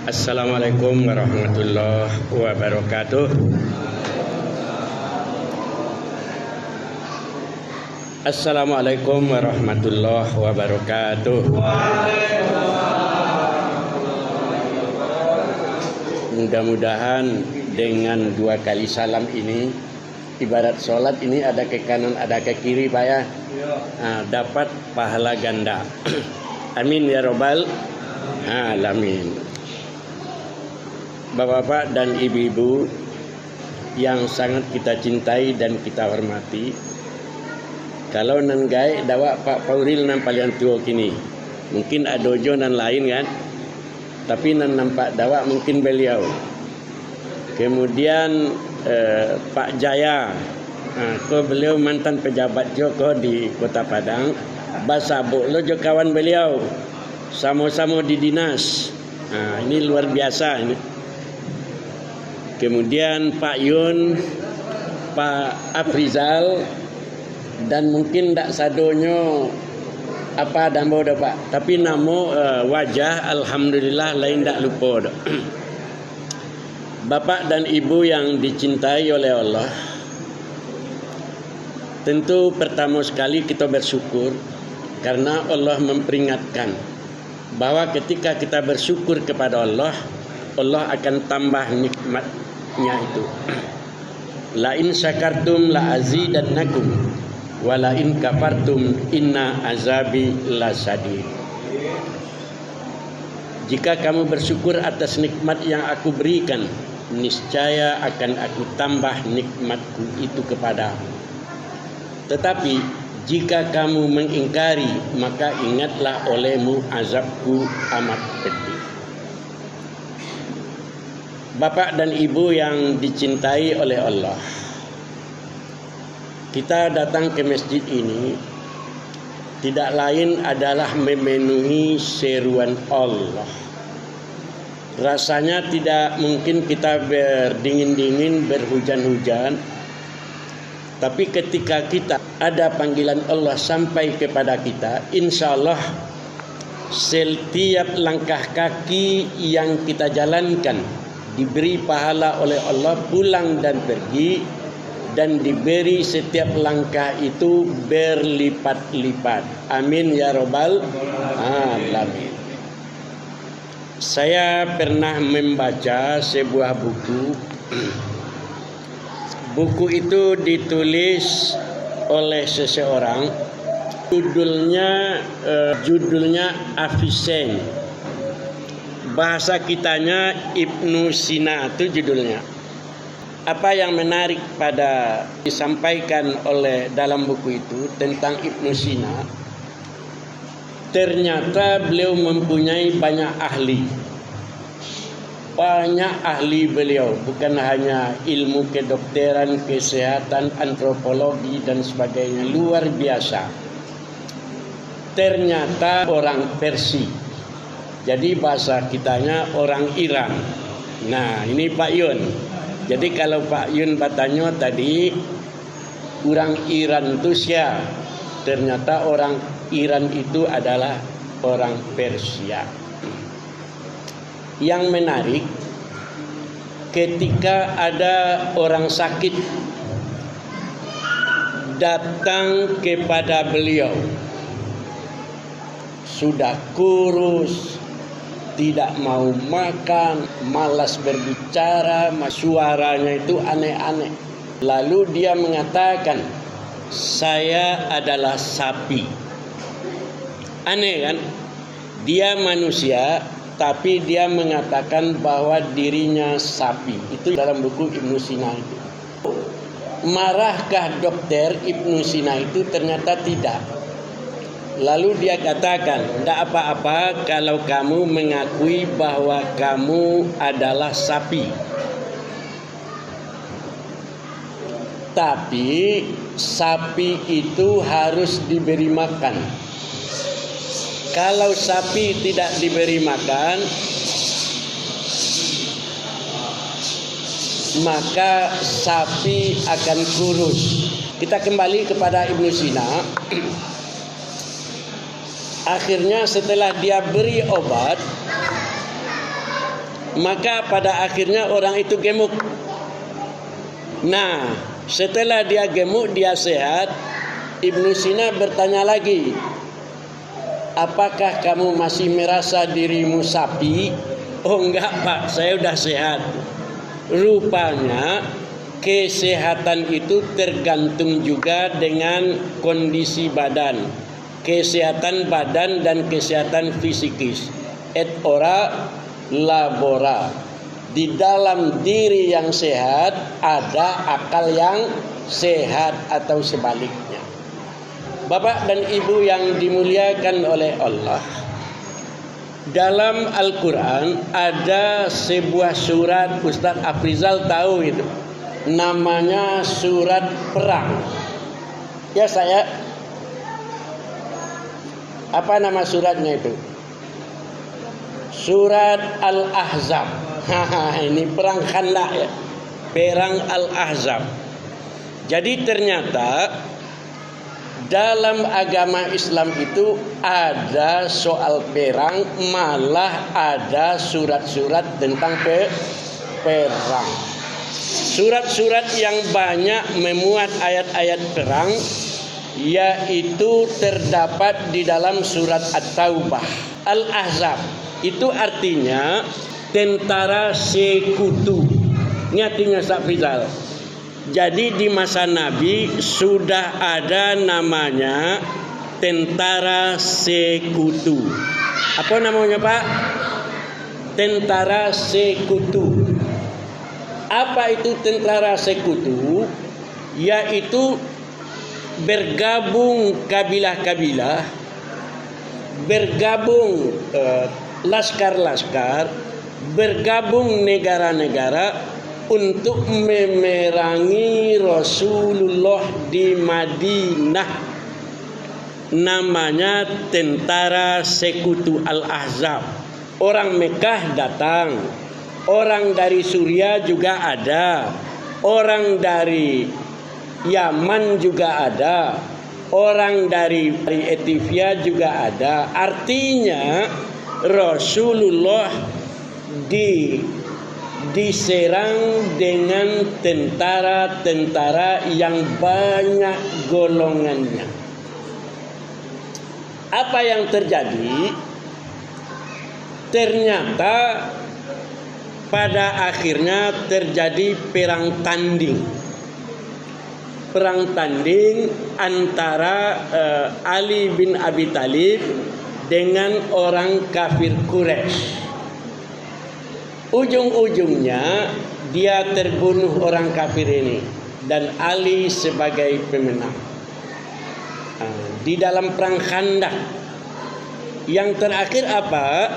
Assalamualaikum warahmatullahi wabarakatuh. Assalamualaikum warahmatullahi wabarakatuh. Mudah-mudahan dengan 2 kali salam ini, ibarat sholat ini ada ke kanan ada ke kiri Pak ya, dapat pahala ganda. Amin ya robbal alamin. Bapak-bapak dan ibu-ibu yang sangat kita cintai dan kita hormati, kalau nan gai dawa Pak Pauril nan paling tua kini, mungkin adojo nan lain kan, tapi nan nampak dawa mungkin beliau. Kemudian Pak Jaya, beliau mantan pejabat Joko di Kota Padang. Basabo lo jo kawan beliau, sama-sama di dinas. Ini luar biasa ini. Kemudian Pak Yun, Pak Afrizal, dan mungkin tak sadonyo apa dan bodoh Pak, tapi namo wajah alhamdulillah lain tak lupa. Bapak dan Ibu yang dicintai oleh Allah, tentu pertama sekali kita bersyukur karena Allah memperingatkan bahwa ketika kita bersyukur kepada Allah, Allah akan tambah nikmatnya itu. La in syakartum la azidannakum wa la in kafartum inna azabi lasadid. Jika kamu bersyukur atas nikmat yang aku berikan, niscaya akan aku tambah nikmatku itu kepadamu. Tetapi jika kamu mengingkari, maka ingatlah olehmu azabku amat pedih. Bapak dan Ibu yang dicintai oleh Allah, kita datang ke masjid ini tidak lain adalah memenuhi seruan Allah. Rasanya tidak mungkin kita berdingin-dingin, berhujan-hujan, tapi ketika kita ada panggilan Allah sampai kepada kita, insya Allah setiap langkah kaki yang kita jalankan diberi pahala oleh Allah pulang dan pergi, dan diberi setiap langkah itu berlipat-lipat. Amin ya robbal alamin. Saya pernah membaca sebuah buku. Buku itu ditulis oleh seseorang. Judulnya Avicenna. Bahasa kitanya Ibnu Sina itu judulnya. Apa yang menarik pada disampaikan oleh dalam buku itu tentang Ibnu Sina, ternyata beliau mempunyai banyak ahli. Banyak ahli beliau, bukan hanya ilmu kedokteran, kesehatan, antropologi dan sebagainya, luar biasa. Ternyata orang Persia. Jadi bahasa kitanya orang Iran. Nah, ini Pak Yun. Jadi kalau Pak Yun bertanya tadi, orang Iran itu siapa? Ternyata orang Iran itu adalah orang Persia. Yang menarik, ketika ada orang sakit datang kepada beliau, sudah kurus, tidak mau makan, malas berbicara, suaranya itu aneh-aneh. Lalu dia mengatakan, saya adalah sapi. Aneh kan? Dia manusia, tapi dia mengatakan bahwa dirinya sapi. Itu dalam buku Ibnu Sina itu. Marahkah dokter Ibnu Sina itu? Ternyata tidak. Lalu dia katakan, tidak apa-apa kalau kamu mengakui bahwa kamu adalah sapi. Tapi sapi itu harus diberi makan. Kalau sapi tidak diberi makan, maka sapi akan kurus. Kita kembali kepada Ibnu Sina. Akhirnya setelah dia beri obat, maka pada akhirnya orang itu gemuk. Nah, setelah dia gemuk, dia sehat, Ibnu Sina bertanya lagi, apakah kamu masih merasa dirimu sapi? Oh enggak Pak, saya sudah sehat. Rupanya kesehatan itu tergantung juga dengan kondisi badan. Kesehatan badan dan kesehatan fisikis. Et ora labora. Di dalam diri yang sehat ada akal yang sehat atau sebaliknya. Bapak dan Ibu yang dimuliakan oleh Allah, dalam Al-Quran ada sebuah surat, Ustaz Afrizal tahu itu, namanya surat perang. Ya saya, apa nama suratnya itu? Surat Al-Ahzab. Ini perang Khandaq ya, perang Al-Ahzab. Jadi ternyata dalam agama Islam itu ada soal perang, malah ada surat-surat tentang perang. Surat-surat yang banyak memuat ayat-ayat perang yaitu terdapat di dalam surat At-Taubah. Al-Ahzab itu artinya tentara sekutu. Ini artinya Ustaz Frizal. Jadi di masa Nabi sudah ada namanya tentara sekutu. Apa namanya Pak? Tentara sekutu. Apa itu tentara sekutu? Yaitu bergabung kabilah-kabilah, bergabung laskar-laskar, bergabung negara-negara untuk memerangi Rasulullah di Madinah. Namanya tentara sekutu Al-Ahzab. Orang Mekah datang, orang dari Suriah juga ada, orang dari Yaman juga ada, orang dari Ethiopia juga ada. Artinya Rasulullah diserang dengan tentara-tentara yang banyak golongannya. Apa yang terjadi? Ternyata pada akhirnya terjadi perang tanding. Perang tanding antara Ali bin Abi Thalib dengan orang kafir Quraisy. Ujung-ujungnya dia terbunuh orang kafir ini dan Ali sebagai pemenang. Di dalam perang Khandaq yang terakhir apa?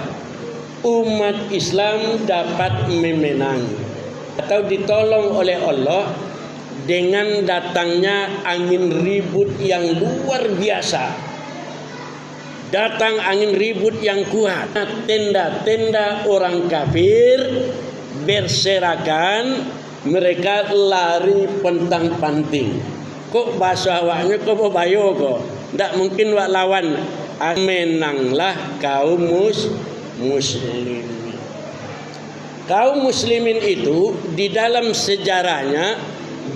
Umat Islam dapat memenang atau ditolong oleh Allah dengan datangnya angin ribut yang luar biasa. Datang angin ribut yang kuat. Tenda-tenda orang kafir berserakan, mereka lari pentang-panting. Kok bahasa awaknya kok bayo kok? Tidak mungkin wak lawan. Menanglah kaum muslimin. Kaum muslimin itu di dalam sejarahnya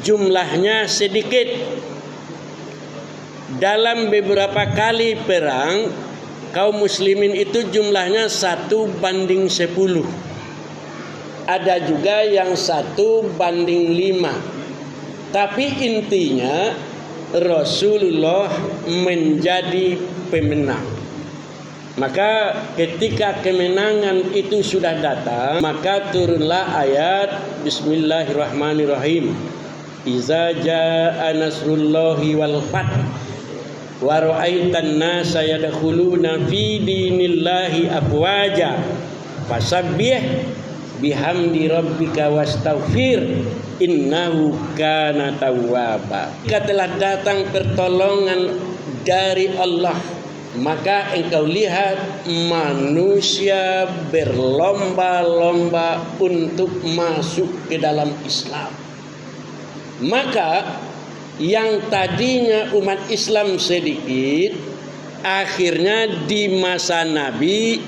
jumlahnya sedikit. Dalam beberapa kali perang, kaum muslimin itu jumlahnya 1:10. Ada juga yang 1:5. Tapi intinya Rasulullah menjadi pemenang. Maka ketika kemenangan itu sudah datang, maka turunlah ayat Bismillahirrahmanirrahim. Iza jaa nasrullahi wal fath wa ra'aitan nasa yadkhuluna fi dinillahi afwaja fasabbih bihamdi rabbika wastaghfir innahu kana tawwaba. Jika telah datang pertolongan dari Allah, maka engkau lihat manusia berlomba-lomba untuk masuk ke dalam Islam. Maka yang tadinya umat Islam sedikit, akhirnya di masa Nabi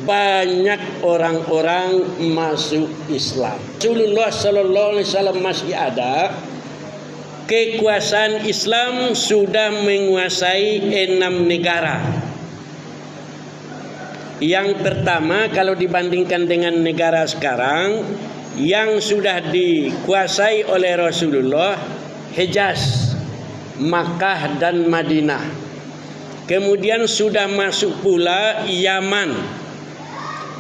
banyak orang-orang masuk Islam. Rasulullah sallallahu alaihi wasallam masih ada, kekuasaan Islam sudah menguasai 6 negara. Yang pertama, kalau dibandingkan dengan negara sekarang, yang sudah dikuasai oleh Rasulullah, Hijaz, Makkah dan Madinah. Kemudian sudah masuk pula Yaman,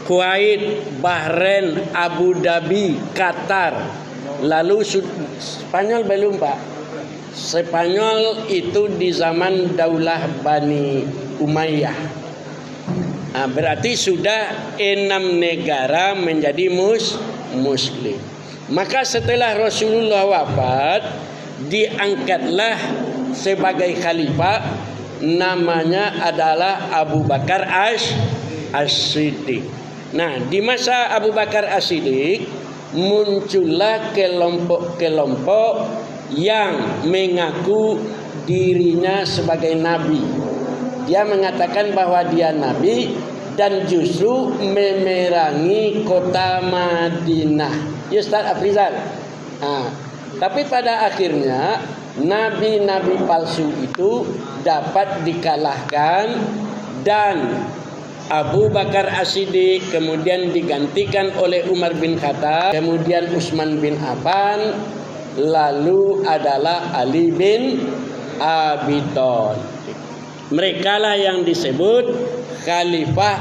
Kuwait, Bahrain, Abu Dhabi, Qatar. Lalu Spanyol belum, Pak. Spanyol itu di zaman Daulah Bani Umayyah. Berarti sudah 6 negara menjadi Muslim. Maka setelah Rasulullah wafat, diangkatlah sebagai khalifah, namanya adalah Abu Bakar As-Siddiq. Nah, di masa Abu Bakar As-Siddiq muncullah kelompok-kelompok yang mengaku dirinya sebagai nabi. Dia mengatakan bahwa dia nabi dan justru memerangi kota Madinah. Ya, Ustaz Afrizal. Tapi pada akhirnya nabi-nabi palsu itu dapat dikalahkan dan Abu Bakar As-Siddiq kemudian digantikan oleh Umar bin Khattab, kemudian Utsman bin Affan, lalu adalah Ali bin Abi Thalib. Mereka lah yang disebut Khalifah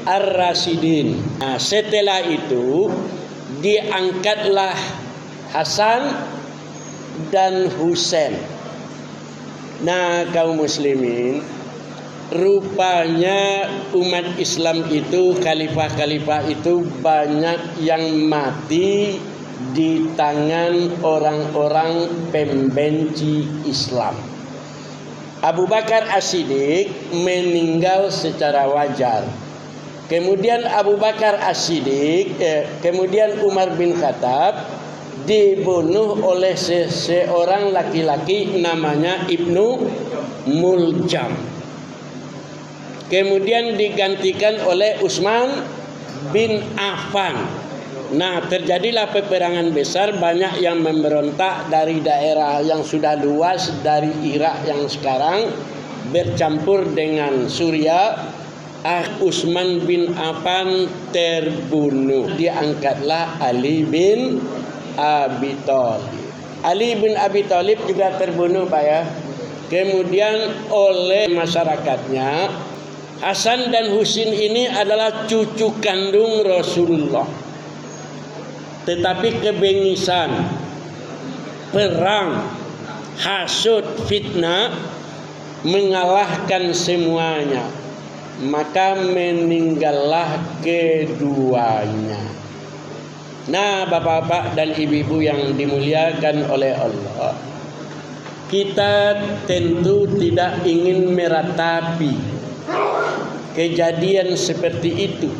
Ar-Rasyidin. Nah, setelah itu diangkatlah Hasan dan Husain. Nah, kaum muslimin, rupanya umat Islam itu, khalifah-khalifah itu banyak yang mati di tangan orang-orang pembenci Islam. Abu Bakar As-Siddiq meninggal secara wajar. Kemudian Abu Bakar As-Siddiq, kemudian Umar bin Khattab dibunuh oleh seorang laki-laki namanya Ibnu Muljam. Kemudian digantikan oleh Utsman bin Affan. Nah, terjadilah peperangan besar, banyak yang memberontak dari daerah yang sudah luas, dari Irak yang sekarang bercampur dengan Suriah. Utsman bin Affan terbunuh. Diangkatlah Ali bin Abi Thalib. Ali bin Abi Thalib juga terbunuh, Pak ya. Kemudian oleh masyarakatnya, Hasan dan Husain ini adalah cucu kandung Rasulullah. Tetapi kebengisan, perang, hasud, fitnah mengalahkan semuanya. Maka meninggallah keduanya. Nah, bapak-bapak dan ibu-ibu yang dimuliakan oleh Allah, kita tentu tidak ingin meratapi kejadian seperti itu.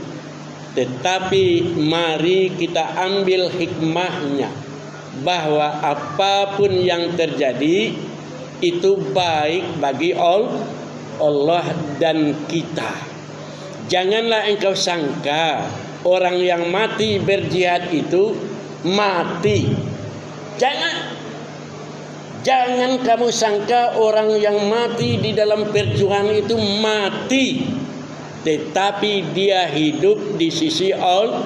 Tetapi mari kita ambil hikmahnya, bahwa apapun yang terjadi itu baik bagi Allah dan kita. Janganlah engkau sangka orang yang mati berjihad itu mati. Jangan kamu sangka orang yang mati di dalam perjuangan itu mati. Tetapi dia hidup di sisi Allah.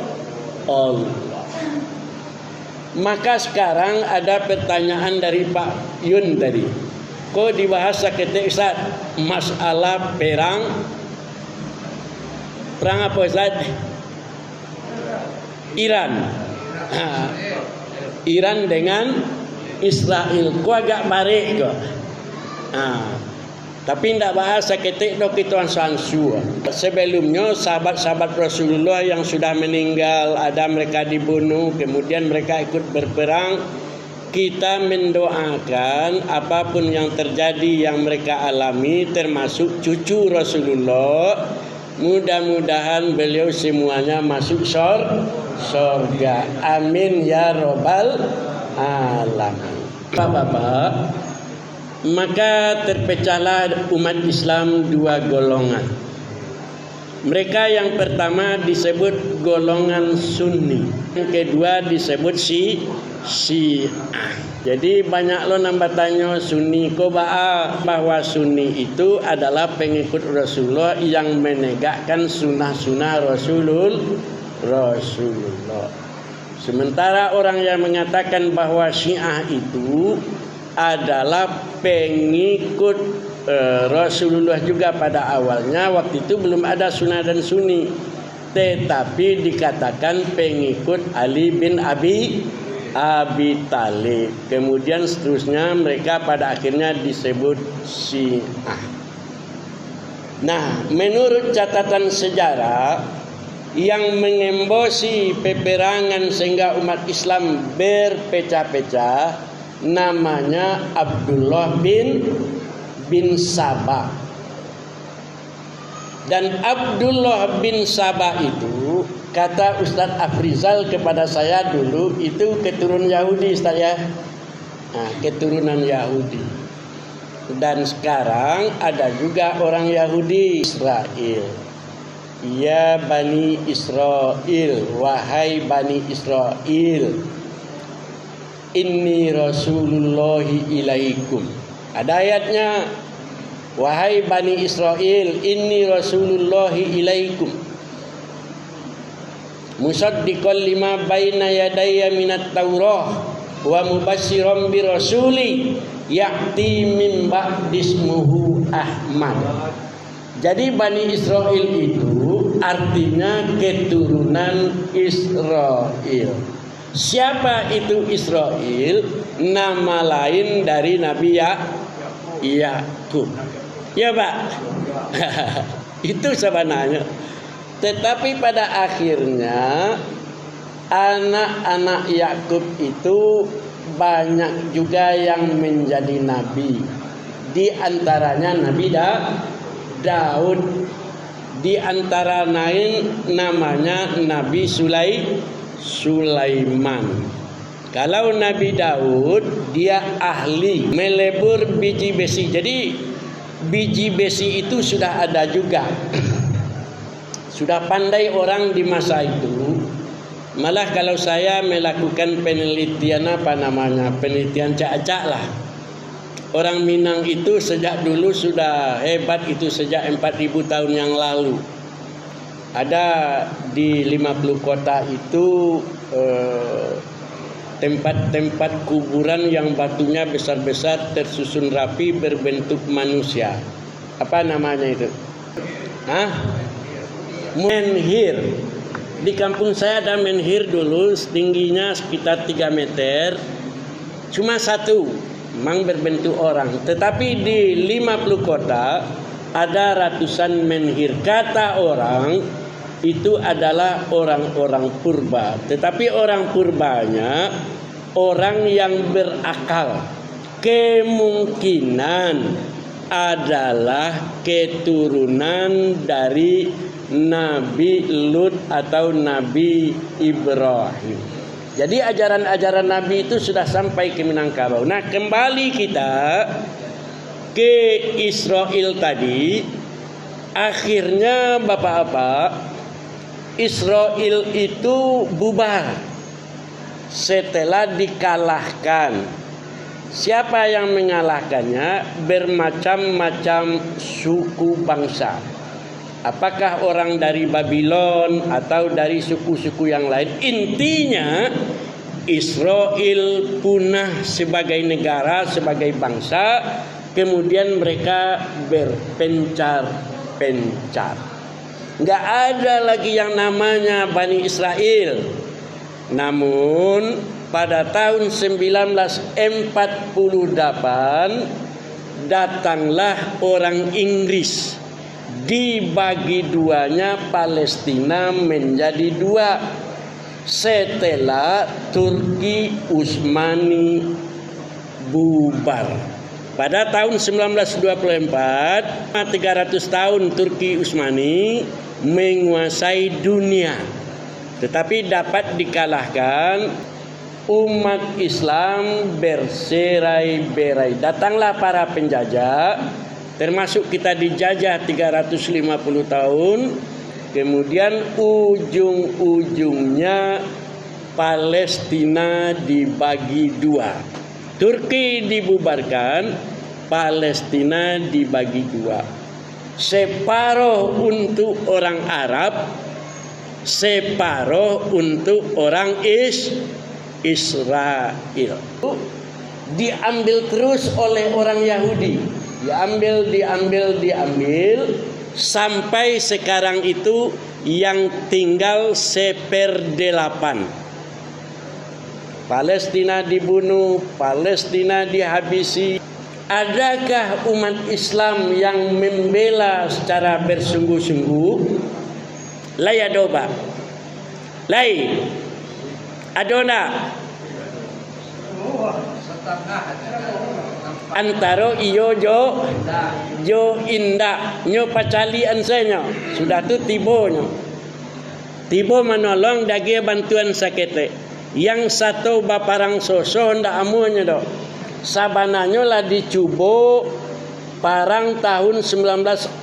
Maka sekarang ada pertanyaan dari Pak Yun tadi. Kok dibahas ketik Ustaz? Masalah perang apa Ustaz? Iran. Iran dengan Israel. Kok agak barik kok. Tapi tidak bahasa ketik dok itu ansansu. Sebelumnya sahabat-sahabat Rasulullah yang sudah meninggal, ada mereka dibunuh, kemudian mereka ikut berperang. Kita mendoakan apapun yang terjadi yang mereka alami, termasuk cucu Rasulullah, mudah-mudahan beliau semuanya masuk surga. Amin ya robbal alamin. Bapak-bapak, maka terpecahlah umat Islam dua golongan. Mereka yang pertama disebut golongan Sunni, yang kedua disebut Syiah. Jadi banyak lo nambah tanya Sunni koba'a, bahwa Sunni itu adalah pengikut Rasulullah yang menegakkan sunnah-sunnah Rasulullah. Sementara orang yang mengatakan bahwa Syiah itu adalah pengikut Rasulullah juga pada awalnya, waktu itu belum ada Sunnah dan Sunni, tetapi dikatakan pengikut Ali bin Abi Talib. Kemudian seterusnya mereka pada akhirnya disebut Syiah. Nah, menurut catatan sejarah yang mengembosi peperangan sehingga umat Islam berpecah-pecah, namanya Abdullah bin Sabah. Dan Abdullah bin Sabah itu, kata Ustadz Afrizal kepada saya dulu, itu keturunan Yahudi, Ustadz ya. Nah, keturunan Yahudi. Dan sekarang ada juga orang Yahudi Israel. Ya Bani Israel, wahai Bani Israel, inni Rasulullahi ilaikum. Ada ayatnya, wahai Bani Israel, inni Rasulullahi ilaikum musaddiqan lima baina yadayya minat Taurah wa mubassiran bi rasuli ya'ti min ba'dismuhu Ahmad. Jadi Bani Israel itu artinya keturunan Israel. Siapa itu Israel? Nama lain dari Nabi Yakub. Ya Pak. Itu sebenarnya. Tetapi pada akhirnya anak-anak Yakub itu banyak juga yang menjadi nabi. Di antaranya Nabi Daud. Di antara lain namanya Nabi Sulaiman. Kalau Nabi Daud, dia ahli melebur biji besi. Jadi biji besi itu sudah ada juga. Sudah pandai orang di masa itu. Malah kalau saya melakukan penelitian penelitian cak-cak lah. Orang Minang itu sejak dulu sudah hebat, itu sejak 4.000 tahun yang lalu. Ada di 50 kota itu tempat-tempat kuburan yang batunya besar-besar tersusun rapi berbentuk manusia. Apa namanya itu? Menhir. Di kampung saya ada menhir dulu, tingginya sekitar 3 meter. Cuma satu, memang berbentuk orang. Tetapi di 50 kota ada ratusan menhir. Kata orang itu adalah orang-orang purba. Tetapi orang purbanya orang yang berakal. Kemungkinan adalah keturunan dari Nabi Lut atau Nabi Ibrahim. Jadi ajaran-ajaran Nabi itu sudah sampai ke Minangkabau. Nah, kembali kita ke Israel tadi. Akhirnya Bapak-bapak, Israel itu bubar setelah dikalahkan. Siapa yang mengalahkannya? Bermacam-macam suku bangsa. Apakah orang dari Babylon atau dari suku-suku yang lain? Intinya Israel punah sebagai negara, sebagai bangsa. Kemudian mereka berpencar-pencar. Nggak ada lagi yang namanya Bani Israel. Namun pada tahun 1948 datanglah orang Inggris. Dibagi duanya Palestina menjadi dua setelah Turki Utsmani bubar. Pada tahun 1924, 300 tahun Turki Utsmani menguasai dunia. Tetapi dapat dikalahkan, umat Islam bercerai-berai. Datanglah para penjajah, termasuk kita dijajah 350 tahun. Kemudian ujung-ujungnya Palestina dibagi dua. Turki dibubarkan, Palestina dibagi dua. Separuh untuk orang Arab, separuh untuk orang Israel. Diambil terus oleh orang Yahudi. Diambil sampai sekarang itu yang tinggal 1/8. Palestina dibunuh, Palestina dihabisi. Adakah umat Islam yang membela secara bersungguh-sungguh? Lai adoba. Lai adona. Antaro iyo jo indah nyo pacali ansanya sudah tu tibonya tibo menolong dagi bantuan sakete yang satu baparang soso ndak amunya do sabananya lah dicubo parang tahun 1967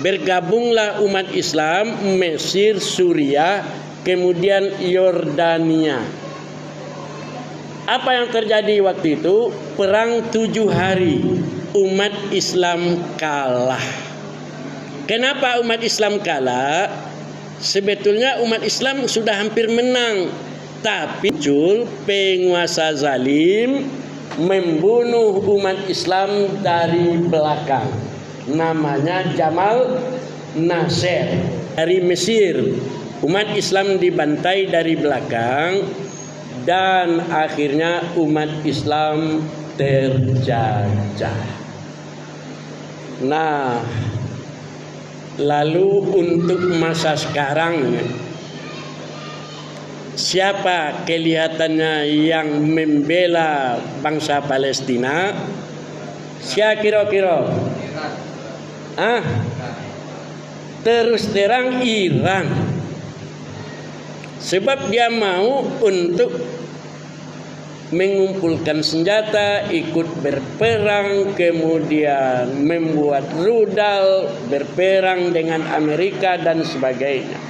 bergabunglah umat Islam Mesir, Suriah, kemudian Yordania. Apa yang terjadi waktu itu? Perang 7 hari. Umat Islam kalah. Kenapa umat Islam kalah? Sebetulnya umat Islam sudah hampir menang. Tapi muncul penguasa zalim membunuh umat Islam dari belakang. Namanya Jamal Nasser. Dari Mesir. Umat Islam dibantai dari belakang. Dan akhirnya umat Islam terjajah. Nah, lalu untuk masa sekarang, siapa kelihatannya yang membela bangsa Palestina? Siapa kira-kira? Terus terang Iran. Sebab dia mau untuk mengumpulkan senjata, ikut berperang, kemudian membuat rudal, berperang dengan Amerika dan sebagainya.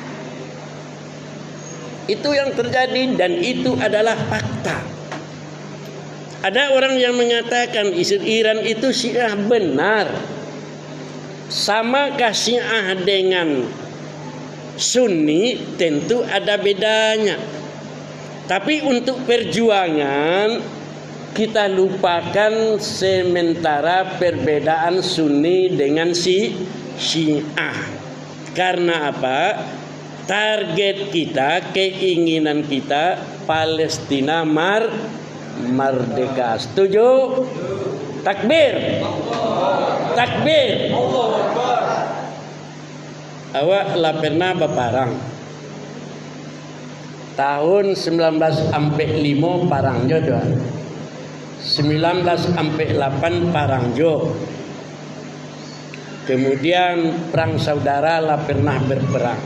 Itu yang terjadi dan itu adalah fakta. Ada orang yang mengatakan Iran itu Syiah, benar. Samakah Syiah dengan Sunni? Tentu ada bedanya. Tapi untuk perjuangan kita lupakan sementara perbedaan Sunni dengan Syiah. Karena apa? Target kita, keinginan kita Palestina merdeka. Setuju? Takbir. Takbir. Awak lah pernah berperang. Tahun 1945 parang jo doa. 1948 parang jo. Kemudian perang saudara lah pernah berperang.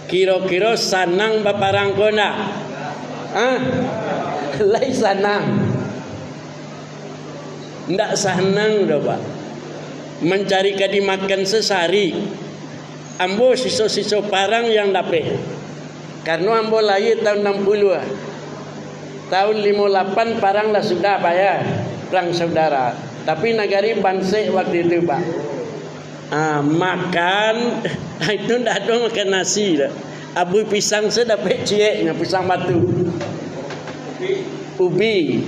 Kira-kira sanang berperang kona? Lai sanang. Ndak sanang doa, Pak. Mencari kadimakan sesari. Ambo siso-siso parang yang dapat. Karena ambo lahir tahun 60. Tahun 58 parang lah sudah bayar perang saudara. Tapi negari Banse waktu itu, Pak. Makan itu ndak ada makan nasi dah. Abu pisang saya dapat cieknya, pisang batu. Ubi.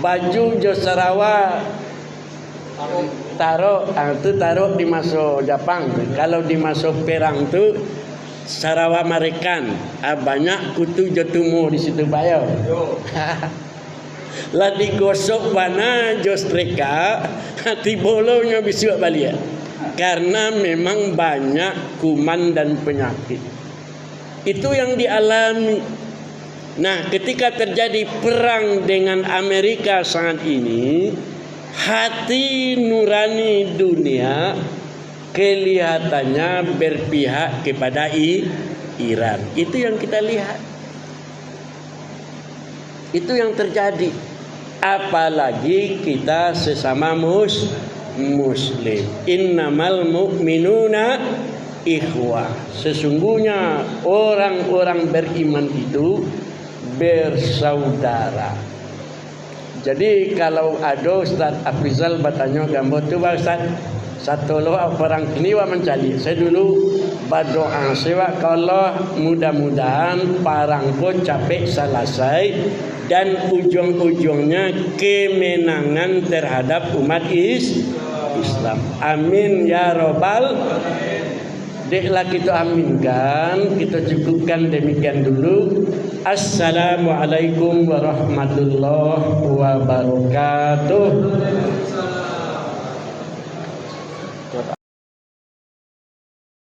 Baju jo Sarawak taruh di masuk Jepang. Kalau di masuk perang tu Sarawak Amerikan, banyak kutu jotumu di situ bayar. Lah digosok mana jos treka hati bolonya bisa balik. Karena memang banyak kuman dan penyakit. Itu yang dialami. Nah, ketika terjadi perang dengan Amerika saat ini, hati nurani dunia kelihatannya berpihak kepada Iran. Itu yang kita lihat. Itu yang terjadi. Apalagi kita sesama muslim. Innamal mu'minuna ikhwah. Sesungguhnya orang-orang beriman itu bersaudara. Jadi kalau ada Ustaz Afrizal bertanya gambar tu Ustaz, satu loh orang kini wa mencari. Saya dulu berdoa sewa kalau mudah-mudahan parangko capek selesai dan ujung-ujungnya kemenangan terhadap umat Islam. Amin ya robbal. Deklah kita aminkan, kita cukupkan demikian dulu. Assalamualaikum warahmatullahi wabarakatuh.